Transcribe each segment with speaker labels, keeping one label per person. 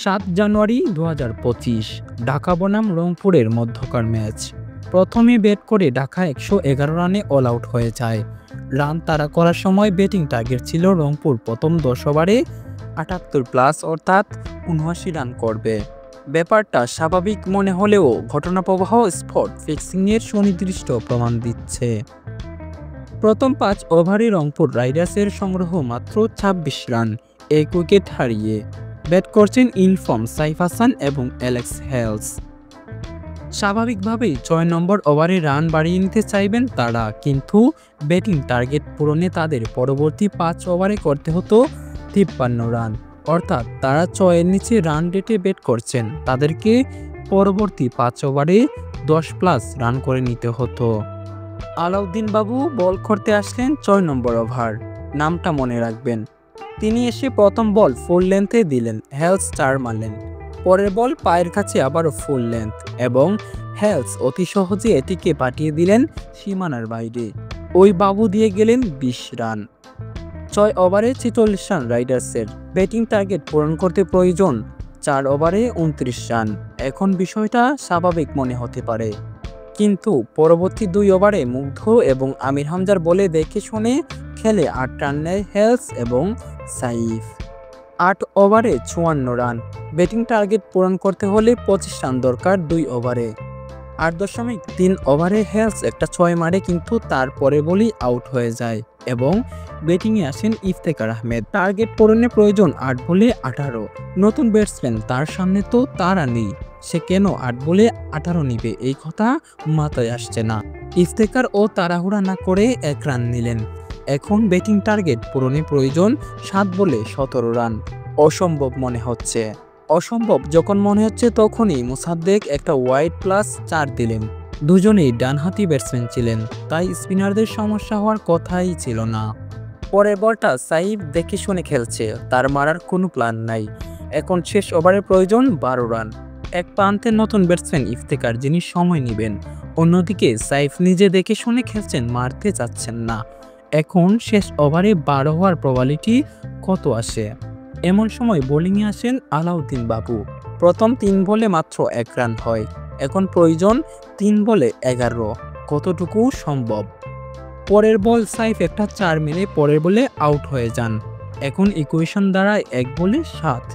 Speaker 1: ৭ জানুয়ারি ২০২৫ ঢাকা বনাম রংপুরের মধ্যকার ম্যাচ। প্রথমে ব্যাট করে ঢাকা ১১১ রানে অল আউট হয়ে যায়। রান তাড়া করার সময় ব্যাটিং টার্গেট ছিল রংপুর প্রথম ১০ ওভারে ৭৮+ অর্থাৎ ৭৯ রান করবে। ব্যাপারটা স্বাভাবিক মনে হলেও ঘটনাপ্রবাহ স্পট ফিক্সিংয়ের সুনির্দিষ্ট প্রমাণ দিচ্ছে। প্রথম ৫ ওভারে রংপুর রাইডার্সের সংগ্রহ মাত্র ২৬ রান, ১ উইকেট হারিয়ে। ব্যাট করছেন ইনফর্ম সাইফ হাসান এবং অ্যালেক্স হেলস। স্বাভাবিকভাবেই ৬ নম্বর ওভারে রান বাড়িয়ে নিতে চাইবেন তারা, কিন্তু ব্যাটিং টার্গেট পূরণে তাদের পরবর্তী ৫ ওভারে করতে হতো ৫৩ রান, অর্থাৎ তারা ৬-এর নিচে রান রেটে ব্যাট করছেন। তাদেরকে পরবর্তী ৫ ওভারে ১০+ রান করে নিতে হতো। আলাউদ্দিন বাবু বল করতে আসলেন ৬ নম্বর ওভার। নামটা মনে রাখবেন। তিনি এসে প্রথম বল ফুল লেন্থে দিলেন, হেলস ৪ মারলেন। পরের বল পায়ের কাছে আবারও ফুল লেন্থ এবং হেলস অতি সহজে এটিকে পাঠিয়ে দিলেন সীমানার বাইরে। ওই বাবু দিয়ে গেলেন ২০ রান। ৬ ওভারে ৪৬ রান রাইডার্সের। ব্যাটিং টার্গেট পূরণ করতে প্রয়োজন ৪ ওভারে ২৯ রান। এখন বিষয়টা স্বাভাবিক মনে হতে পারে, কিন্তু পরবর্তী ২ ওভারে মুগ্ধ এবং আমির হামজার বলে দেখে শুনে খেলে ৮ রান নেয় হেলস এবং সাইফ। ৮ ওভারে ৫৪ রান। ব্যাটিং টার্গেট পূরণ করতে হলে ২৫ রান দরকার ২ ওভারে। ৮.৩ ওভারে হেলস একটা ৬ মারে, কিন্তু তারপরে বলেই আউট হয়ে যায় এবং ব্যাটিংয়ে আসেন ইফতেখার আহমেদ। টার্গেট পূরণে প্রয়োজন ৮ বলে ১৮। নতুন ব্যাটসম্যান, তার সামনে তো তারা নেই, সে কেন ৮ বলে ১৮ নিবে, এই কথা মাথায় আসছে না। ইফতেখার ও তাড়াহুড়া না করে ১ রান নিলেন। এখন ব্যাটিং টার্গেট পূরণে প্রয়োজন ৭ বলে ১৭ রান। অসম্ভব মনে হচ্ছে। অসম্ভব যখন মনে হচ্ছে তখনই মোসাদ্দেক একটা ওয়াইড প্লাস ৪ দিলেন। দুজনেই ডানহাতি ব্যাটসম্যান ছিলেন, তাই স্পিনারদের সমস্যা হওয়ার কথাই ছিল না। পরের বলটা সাইফ দেখে শুনে খেলছে, তার মারার কোনো প্ল্যান নাই। এখন শেষ ওভারে প্রয়োজন ১২ রান। এক প্রান্তে নতুন ব্যাটসম্যান ইফতেখার, যিনি সময় নেবেন। অন্যদিকে সাইফ নিজে দেখে শুনে খেলছেন, মারতে চাচ্ছেন না। এখন শেষ ওভারে ১২ হওয়ার প্রবাবিলিটি কত আসে? এমন সময় বোলিংয়ে আসেন আলাউদ্দিন বাবু। প্রথম ৩ বলে মাত্র ১ রান হয়। এখন প্রয়োজন ৩ বলে ১১। কতটুকু সম্ভব? পরের বল সাইফ একটা ৪ মেরে পরের বলে আউট হয়ে যান। এখন ইকুয়েশন দাঁড়ায় ১ বলে ৭।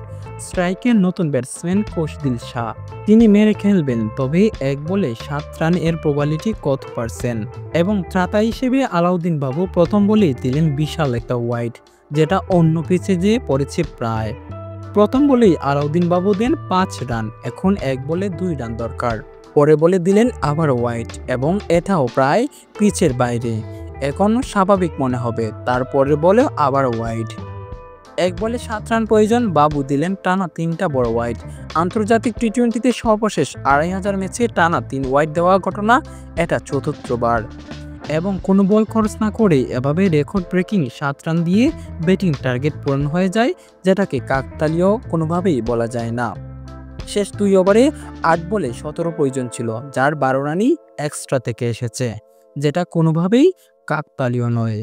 Speaker 1: স্ট্রাইকের নতুন ব্যাটসম্যান কৌশদিল শাহ, তিনি মেরে খেলবেন, তবে ১ বলে ৭ রান এর প্রবাবিলিটি কত %? এবং ত্রাতা হিসেবে আলাউদ্দিন বাবু প্রথম বলেই দিলেন বিশাল একটা ওয়াইড, যেটা অন্য পিচে যেয়ে পড়েছে প্রায়। প্রথম বলেই আলাউদ্দিন বাবু দেন ৫ রান। এখন ১ বলে ২ রান দরকার। পরে বলে দিলেন আবার ওয়াইড এবং এটাও প্রায় পিচের বাইরে। এখন স্বাভাবিক মনে হবে, তারপরে বলে আবার ওয়াইড। ১ বলে ৭ রান প্রয়োজন, বাবু দিলেন টানা ৩টা বড় ওয়াইড। আন্তর্জাতিক টি-20তে সর্বশেষ ২৫০০ ম্যাচে টানা ৩ ওয়াইড দেওয়া ঘটনা এটা চতুর্থবার। এবং কোনো বল খরচ না করে এভাবে রেকর্ড ব্রেকিং ৭ রান দিয়ে ব্যাটিং টার্গেট পূরণ হয়ে যায়, যেটাকে কাকতালীয় কোনোভাবেই বলা যায় না। শেষ ২ ওভারে ৮ বলে ১৭ প্রয়োজন ছিল, যার ১২ রানই এক্সট্রা থেকে এসেছে, যেটা কোনোভাবেই কাকতালীয় নয়।